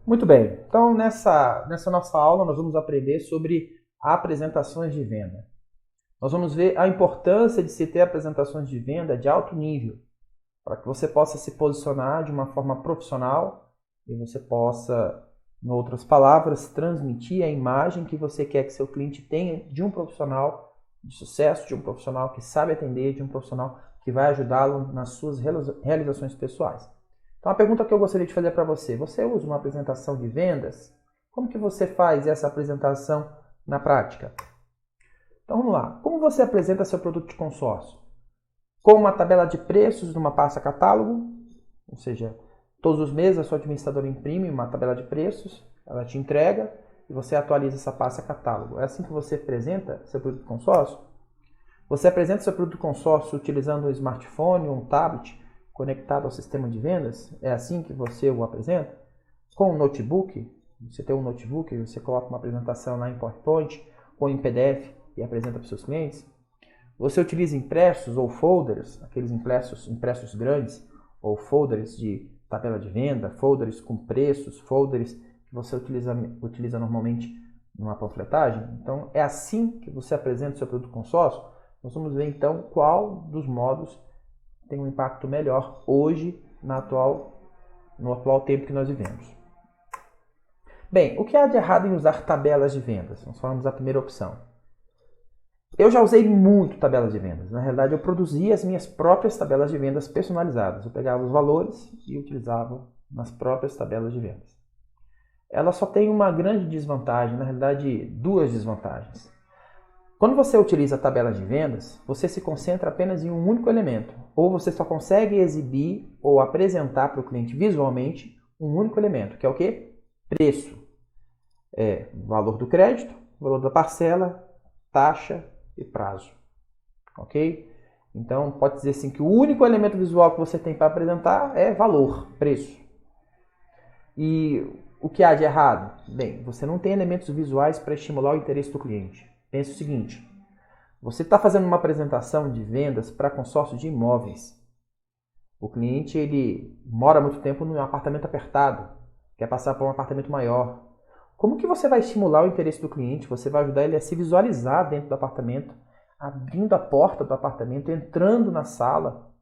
Muito bem, então nessa nossa aula nós vamos aprender sobre apresentações de venda. Nós vamos ver a importância de se ter apresentações de venda de alto nível, para que você possa se posicionar de uma forma profissional e você possa, em outras palavras, transmitir a imagem que você quer que seu cliente tenha de um profissional de sucesso, de um profissional que sabe atender, de um profissional que vai ajudá-lo nas suas realizações pessoais. Então a pergunta que eu gostaria de fazer para você, você usa uma apresentação de vendas? Como que você faz essa apresentação na prática? Então vamos lá, como você apresenta seu produto de consórcio? Com uma tabela de preços numa pasta catálogo, ou seja, todos os meses a sua administradora imprime uma tabela de preços, ela te entrega e você atualiza essa pasta catálogo. É assim que você apresenta seu produto de consórcio? Você apresenta seu produto de consórcio utilizando um smartphone ou um tablet conectado ao sistema de vendas? É assim que você o apresenta? Com um notebook, você tem um notebook, você coloca uma apresentação lá em PowerPoint ou em PDF e apresenta para os seus clientes? Você utiliza impressos ou folders, aqueles impressos grandes, ou folders de tabela de venda, folders com preços, folders que você utiliza normalmente numa panfletagem? Então, é assim que você apresenta o seu produto consórcio? Nós vamos ver então qual dos modos tem um impacto melhor hoje no atual tempo que nós vivemos. Bem, o que há de errado em usar tabelas de vendas? Nós falamos da primeira opção. Eu já usei muito tabelas de vendas. Na realidade, eu produzia as minhas próprias tabelas de vendas personalizadas. Eu pegava os valores e utilizava nas próprias tabelas de vendas. Ela só tem uma grande desvantagem, na realidade, duas desvantagens. Quando você utiliza tabelas de vendas, você se concentra apenas em um único elemento, ou você só consegue exibir ou apresentar para o cliente visualmente um único elemento, que é o quê? Preço. Valor do crédito, valor da parcela, taxa e prazo. Ok? Então, pode dizer assim que o único elemento visual que você tem para apresentar é valor, preço. E o que há de errado? Bem, você não tem elementos visuais para estimular o interesse do cliente. Pense o seguinte, você está fazendo uma apresentação de vendas para consórcio de imóveis. O cliente ele mora muito tempo num apartamento apertado, quer passar para um apartamento maior. Como que você vai estimular o interesse do cliente? Você vai ajudar ele a se visualizar dentro do apartamento, abrindo a porta do apartamento, entrando na sala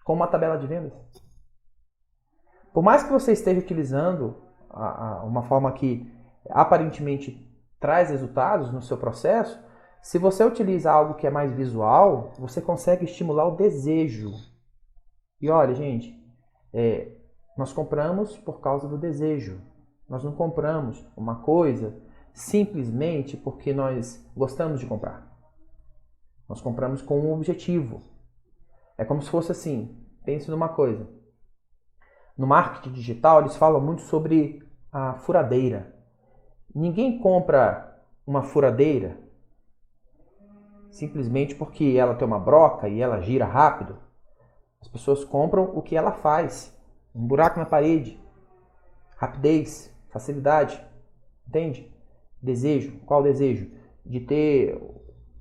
com uma tabela de vendas. Por mais que você esteja utilizando uma forma que aparentemente traz resultados no seu processo, se você utiliza algo que é mais visual, você consegue estimular o desejo. E olha, gente, nós compramos por causa do desejo. Nós não compramos uma coisa simplesmente porque nós gostamos de comprar. Nós compramos com um objetivo. É como se fosse assim, pense numa coisa. No marketing digital, eles falam muito sobre a furadeira. Ninguém compra uma furadeira simplesmente porque ela tem uma broca e ela gira rápido. As pessoas compram o que ela faz. Um buraco na parede, rapidez, facilidade, entende? Desejo, qual o desejo? De ter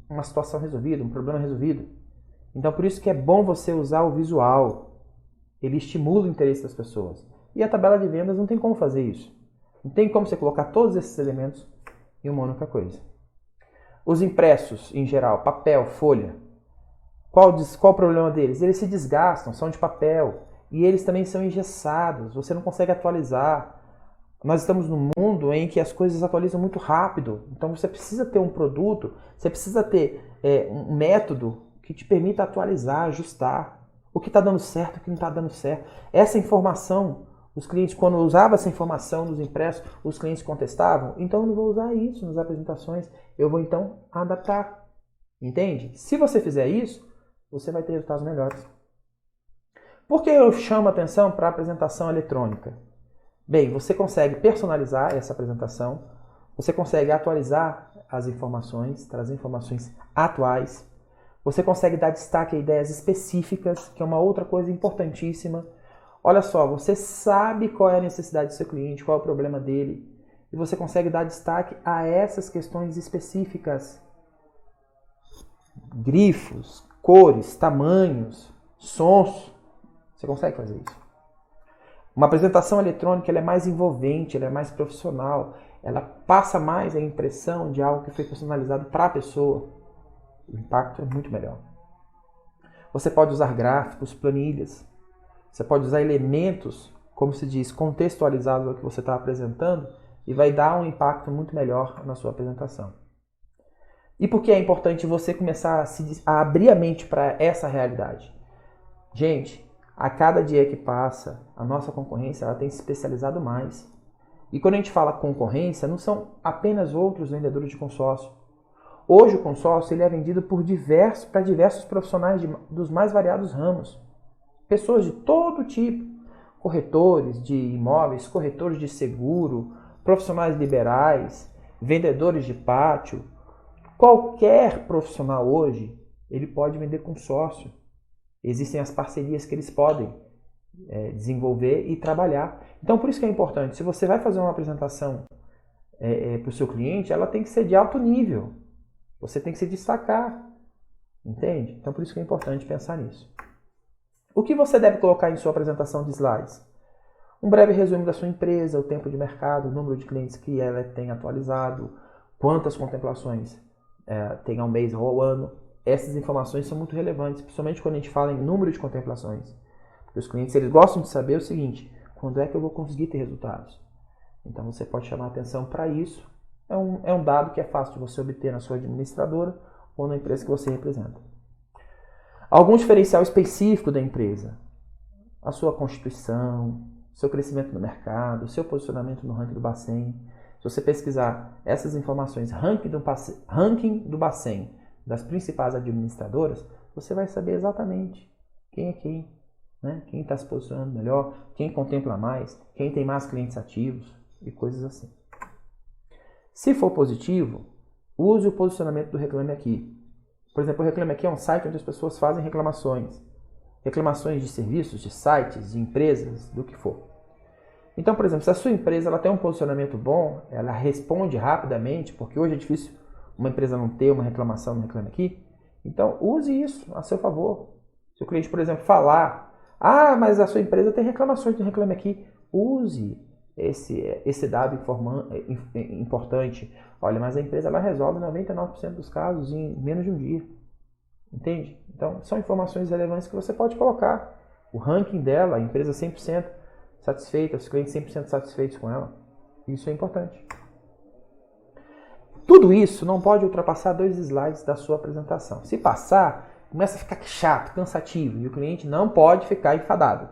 uma situação resolvida, um problema resolvido. Então por isso que é bom você usar o visual. Ele estimula o interesse das pessoas. E a tabela de vendas não tem como fazer isso. Não tem como você colocar todos esses elementos em uma única coisa. Os impressos, em geral, papel, folha, qual o problema deles? Eles se desgastam, são de papel. E eles também são engessados, você não consegue atualizar. Nós estamos num mundo em que as coisas atualizam muito rápido. Então você precisa ter um produto, você precisa ter um método que te permita atualizar, ajustar. O que está dando certo, o que não está dando certo. Essa informação, os clientes, quando usavam essa informação nos impressos, os clientes contestavam. Então eu não vou usar isso nas apresentações, eu vou então adaptar. Entende? Se você fizer isso, você vai ter resultados melhores. Por que eu chamo a atenção para a apresentação eletrônica? Bem, você consegue personalizar essa apresentação, você consegue atualizar as informações, trazer informações atuais, você consegue dar destaque a ideias específicas, que é uma outra coisa importantíssima. Olha só, você sabe qual é a necessidade do seu cliente, qual é o problema dele, e você consegue dar destaque a essas questões específicas. Grifos, cores, tamanhos, sons. Você consegue fazer isso. Uma apresentação eletrônica ela é mais envolvente, ela é mais profissional, ela passa mais a impressão de algo que foi personalizado para a pessoa. O impacto é muito melhor. Você pode usar gráficos, planilhas, você pode usar elementos, como se diz, contextualizados ao que você está apresentando e vai dar um impacto muito melhor na sua apresentação. E por que é importante você começar a abrir a mente para essa realidade? Gente, a cada dia que passa, a nossa concorrência ela tem se especializado mais. E quando a gente fala concorrência, não são apenas outros vendedores de consórcio. Hoje o consórcio ele é vendido para diversos profissionais dos mais variados ramos. Pessoas de todo tipo. Corretores de imóveis, corretores de seguro, profissionais liberais, vendedores de pátio. Qualquer profissional hoje, ele pode vender consórcio. Existem as parcerias que eles podem desenvolver e trabalhar. Então, por isso que é importante, se você vai fazer uma apresentação para o seu cliente, ela tem que ser de alto nível. Você tem que se destacar. Entende? Então, por isso que é importante pensar nisso. O que você deve colocar em sua apresentação de slides? Um breve resumo da sua empresa, o tempo de mercado, o número de clientes que ela tem atualizado, quantas contemplações tem ao mês ou ao ano. Essas informações são muito relevantes, principalmente quando a gente fala em número de contemplações. Porque os clientes eles gostam de saber o seguinte, quando é que eu vou conseguir ter resultados? Então você pode chamar atenção para isso. É um dado que é fácil de você obter na sua administradora ou na empresa que você representa. Algum diferencial específico da empresa. A sua constituição, seu crescimento no mercado, seu posicionamento no ranking do Bacen. Se você pesquisar essas informações, ranking do Bacen, das principais administradoras, você vai saber exatamente quem é quem, né? Quem está se posicionando melhor, quem contempla mais, quem tem mais clientes ativos e coisas assim. Se for positivo, use o posicionamento do Reclame Aqui. Por exemplo, o Reclame Aqui é um site onde as pessoas fazem reclamações. Reclamações de serviços, de sites, de empresas, do que for. Então, por exemplo, se a sua empresa ela tem um posicionamento bom, ela responde rapidamente, porque hoje é difícil uma empresa não ter uma reclamação no Reclame Aqui, então use isso a seu favor. Se o cliente, por exemplo, falar, mas a sua empresa tem reclamações no Reclame Aqui, use esse dado importante. Olha, mas a empresa ela resolve 99% dos casos em menos de um dia. Entende? Então, são informações relevantes que você pode colocar. O ranking dela, a empresa 100% satisfeita, os clientes 100% satisfeitos com ela. Isso é importante. Tudo isso não pode ultrapassar 2 slides da sua apresentação. Se passar, começa a ficar chato, cansativo, e o cliente não pode ficar enfadado.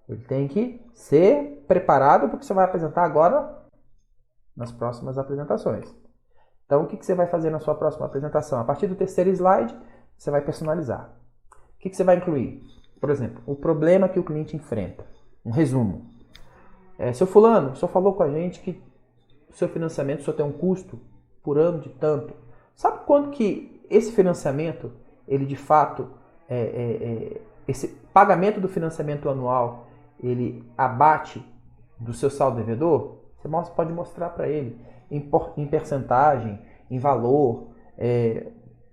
Ele tem que ser preparado para o que você vai apresentar agora nas próximas apresentações. Então, o que você vai fazer na sua próxima apresentação? A partir do 3º slide, você vai personalizar. O que você vai incluir? Por exemplo, o problema que o cliente enfrenta. Um resumo. Seu fulano, o senhor falou com a gente que o seu financiamento, o senhor tem um custo por ano de tanto. Sabe quanto que esse financiamento, ele de fato, esse pagamento do financiamento anual, ele abate do seu saldo devedor? Você pode mostrar para ele em percentagem, em valor.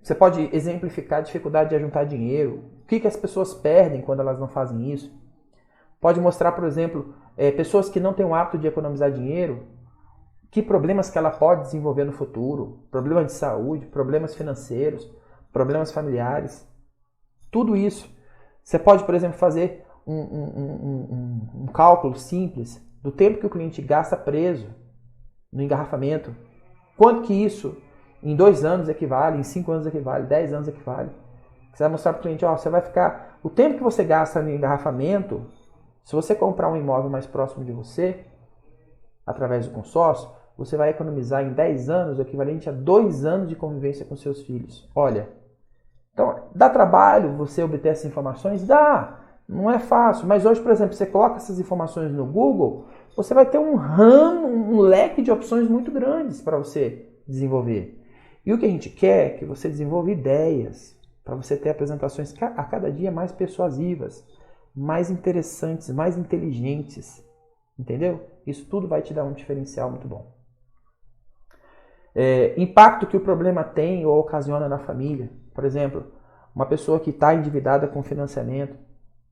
Você pode exemplificar a dificuldade de ajuntar dinheiro. O que as pessoas perdem quando elas não fazem isso? Pode mostrar, por exemplo, pessoas que não têm o hábito de economizar dinheiro, que problemas que ela pode desenvolver no futuro, problemas de saúde, problemas financeiros, problemas familiares, tudo isso. Você pode, por exemplo, fazer um cálculo simples do tempo que o cliente gasta preso no engarrafamento. Quanto que isso em 2 anos equivale, em 5 anos equivale, 10 anos equivale. Você vai mostrar para o cliente, você vai ficar... O tempo que você gasta no engarrafamento, se você comprar um imóvel mais próximo de você, através do consórcio, você vai economizar em 10 anos o equivalente a 2 anos de convivência com seus filhos. Olha, então, dá trabalho você obter essas informações? Dá, não é fácil. Mas hoje, por exemplo, você coloca essas informações no Google, você vai ter um leque de opções muito grandes para você desenvolver. E o que a gente quer é que você desenvolva ideias para você ter apresentações a cada dia mais persuasivas, mais interessantes, mais inteligentes. Entendeu? Isso tudo vai te dar um diferencial muito bom. Impacto que o problema tem ou ocasiona na família. Por exemplo, uma pessoa que está endividada com financiamento,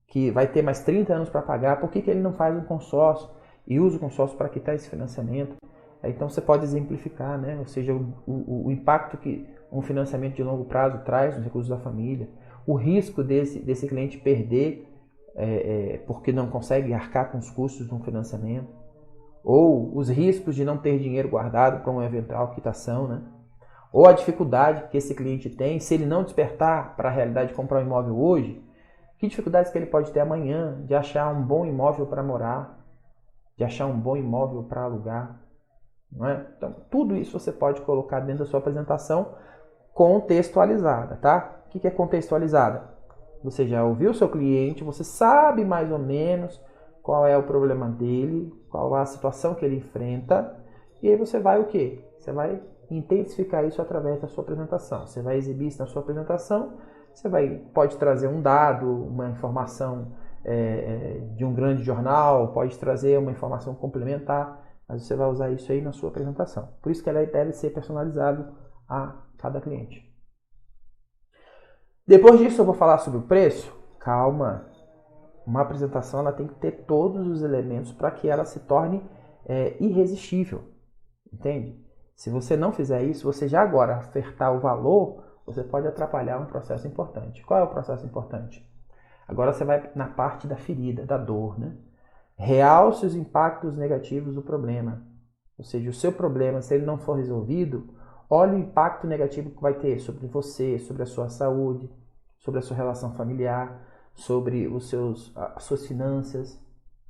que vai ter mais 30 anos para pagar, por que ele não faz um consórcio e usa o consórcio para quitar esse financiamento? Então você pode exemplificar, né? Ou seja, o impacto que um financiamento de longo prazo traz nos recursos da família, o risco desse cliente perder porque não consegue arcar com os custos de um financiamento, ou os riscos de não ter dinheiro guardado para uma eventual quitação, né? Ou a dificuldade que esse cliente tem, se ele não despertar para a realidade de comprar um imóvel hoje, que dificuldades que ele pode ter amanhã de achar um bom imóvel para morar, de achar um bom imóvel para alugar, não é? Então, tudo isso você pode colocar dentro da sua apresentação contextualizada, tá? O que é contextualizada? Você já ouviu o seu cliente, você sabe mais ou menos qual é o problema dele, qual é a situação que ele enfrenta, e aí você vai o quê? Você vai intensificar isso através da sua apresentação. Você vai exibir isso na sua apresentação, pode trazer um dado, uma informação de um grande jornal, pode trazer uma informação complementar, mas você vai usar isso aí na sua apresentação. Por isso que ela deve ser personalizada a cada cliente. Depois disso eu vou falar sobre o preço. Calma, uma apresentação ela tem que ter todos os elementos para que ela se torne irresistível, entende? Se você não fizer isso, você já agora ofertar o valor, você pode atrapalhar um processo importante. Qual é o processo importante? Agora você vai na parte da ferida, da dor, né? Realce os impactos negativos do problema. Ou seja, o seu problema, se ele não for resolvido, olha o impacto negativo que vai ter sobre você, sobre a sua saúde, sobre a sua relação familiar, sobre as suas finanças.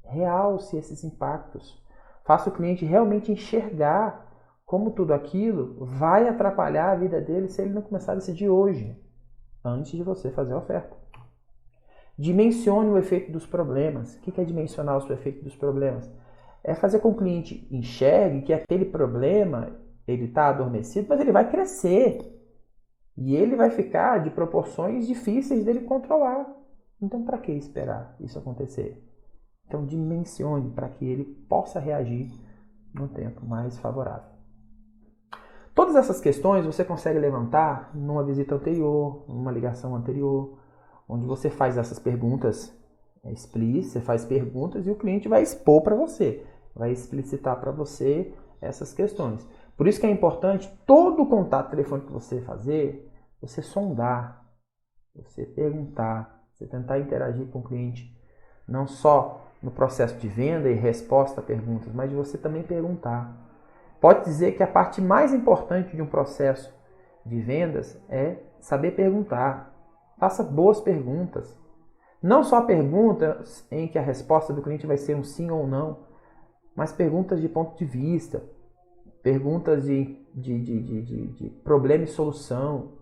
Realce esses impactos. Faça o cliente realmente enxergar como tudo aquilo vai atrapalhar a vida dele se ele não começar a decidir hoje, antes de você fazer a oferta. Dimensione o efeito dos problemas. O que é dimensionar o efeito dos problemas? É fazer com que o cliente enxergue que aquele problema ele está adormecido, mas ele vai crescer. E ele vai ficar de proporções difíceis dele controlar. Então, para que esperar isso acontecer? Então, dimensione para que ele possa reagir no tempo mais favorável. Todas essas questões você consegue levantar numa visita anterior, numa ligação anterior, onde você faz essas perguntas explícitas, você faz perguntas e o cliente vai expor para você, vai explicitar para você essas questões. Por isso que é importante todo o contato telefônico que você fazer, você sondar, você perguntar, você tentar interagir com o cliente, não só no processo de venda e resposta a perguntas, mas de você também perguntar. Pode dizer que a parte mais importante de um processo de vendas é saber perguntar. Faça boas perguntas. Não só perguntas em que a resposta do cliente vai ser um sim ou não, mas perguntas de ponto de vista, perguntas de problema e solução.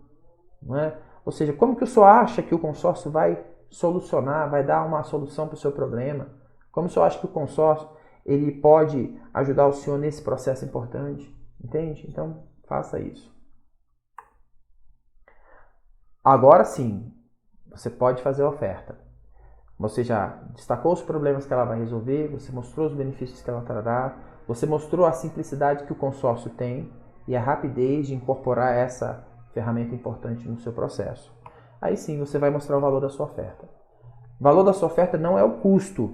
Não é? Ou seja, como que o senhor acha que o consórcio vai solucionar, vai dar uma solução para o seu problema? Como o senhor acha que o consórcio ele pode ajudar o senhor nesse processo importante? Entende? Então, faça isso. Agora sim, você pode fazer a oferta. Você já destacou os problemas que ela vai resolver, você mostrou os benefícios que ela trará, você mostrou a simplicidade que o consórcio tem e a rapidez de incorporar essa ferramenta importante no seu processo. Aí sim, você vai mostrar o valor da sua oferta. O valor da sua oferta não é o custo,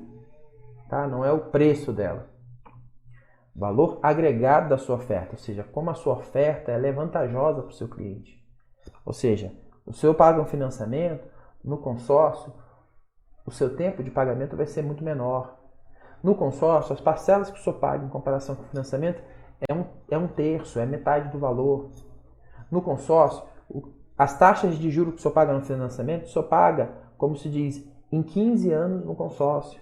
tá? Não é o preço dela. O valor agregado da sua oferta, ou seja, como a sua oferta ela é vantajosa para o seu cliente. Ou seja, o senhor paga um financiamento, no consórcio, o seu tempo de pagamento vai ser muito menor. No consórcio, as parcelas que o senhor paga em comparação com o financiamento é um terço, é metade do valor. No consórcio, as taxas de juros que o senhor paga no financiamento, o senhor paga, como se diz, em 15 anos no consórcio.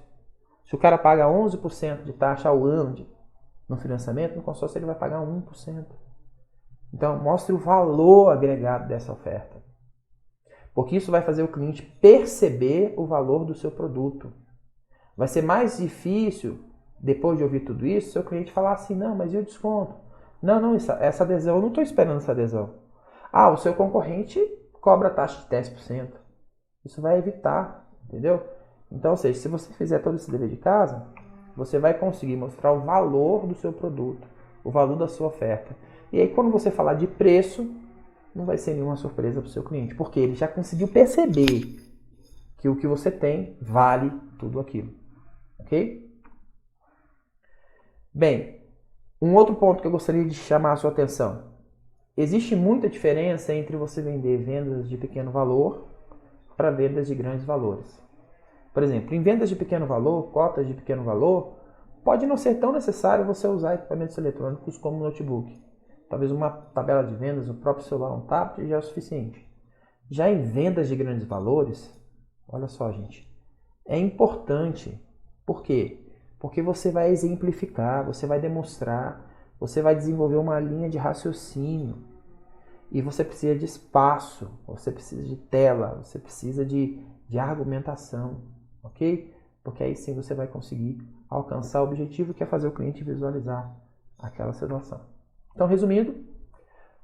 Se o cara paga 11% de taxa ao ano no financiamento, no consórcio ele vai pagar 1%. Então, mostre o valor agregado dessa oferta. Porque isso vai fazer o cliente perceber o valor do seu produto. Vai ser mais difícil, depois de ouvir tudo isso, seu cliente falar assim, não, mas e o desconto? Não, essa adesão, eu não estou esperando essa adesão. O seu concorrente cobra taxa de 10%. Isso vai evitar, entendeu? Então, ou seja, se você fizer todo esse dever de casa, você vai conseguir mostrar o valor do seu produto, o valor da sua oferta. E aí, quando você falar de preço, não vai ser nenhuma surpresa para o seu cliente, porque ele já conseguiu perceber que o que você tem vale tudo aquilo. Ok? Bem, um outro ponto que eu gostaria de chamar a sua atenção. Existe muita diferença entre você vender vendas de pequeno valor para vendas de grandes valores. Por exemplo, em vendas de pequeno valor, cotas de pequeno valor, pode não ser tão necessário você usar equipamentos eletrônicos como o notebook. Talvez uma tabela de vendas, o próprio celular, um tablet já é o suficiente. Já em vendas de grandes valores, olha só, gente, é importante. Por quê? Porque você vai exemplificar, você vai demonstrar, você vai desenvolver uma linha de raciocínio. E você precisa de espaço, você precisa de tela, você precisa de argumentação, ok? Porque aí sim você vai conseguir alcançar o objetivo que é fazer o cliente visualizar aquela situação. Então, resumindo,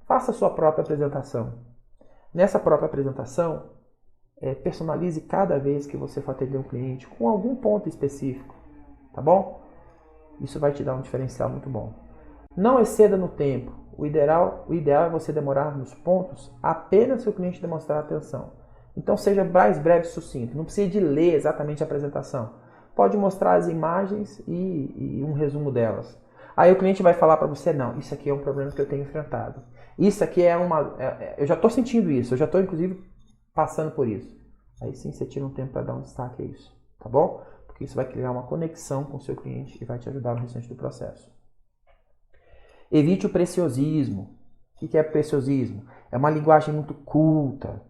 faça a sua própria apresentação. Nessa própria apresentação, personalize cada vez que você for atender um cliente com algum ponto específico, tá bom? Isso vai te dar um diferencial muito bom. Não exceda no tempo. O ideal é você demorar nos pontos apenas se o cliente demonstrar atenção. Então seja mais breve e sucinto. Não precisa de ler exatamente a apresentação. Pode mostrar as imagens e um resumo delas. Aí o cliente vai falar para você, não, isso aqui é um problema que eu tenho enfrentado. Isso aqui eu já estou sentindo isso, eu já estou inclusive passando por isso. Aí sim você tira um tempo para dar um destaque a isso, tá bom? Porque isso vai criar uma conexão com o seu cliente e vai te ajudar no restante do processo. Evite o preciosismo. O que é preciosismo? É uma linguagem muito culta,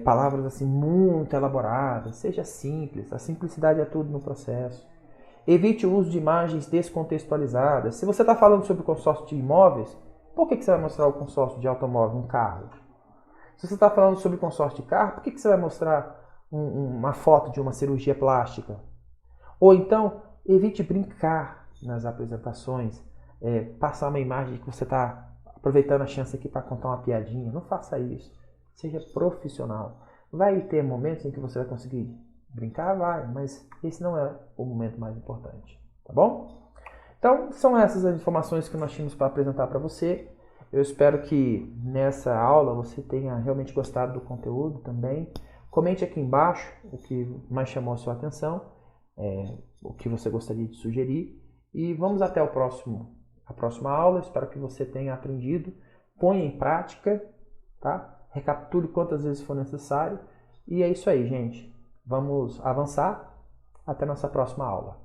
palavras assim muito elaboradas. Seja simples, a simplicidade é tudo no processo. Evite o uso de imagens descontextualizadas. Se você está falando sobre consórcio de imóveis, por que você vai mostrar o consórcio de automóvel, um carro? Se você está falando sobre consórcio de carro, por que você vai mostrar uma foto de uma cirurgia plástica? Ou então, evite brincar nas apresentações, passar uma imagem que você está aproveitando a chance aqui para contar uma piadinha. Não faça isso. Seja profissional. Vai ter momentos em que você vai conseguir brincar? Vai, mas esse não é o momento mais importante. Tá bom? Então, são essas as informações que nós tínhamos para apresentar para você. Eu espero que nessa aula você tenha realmente gostado do conteúdo também. Comente aqui embaixo o que mais chamou a sua atenção, o que você gostaria de sugerir. E vamos até a próxima aula. Espero que você tenha aprendido. Ponha em prática, tá? Recapitule quantas vezes for necessário. E é isso aí, gente. Vamos avançar. Até nossa próxima aula.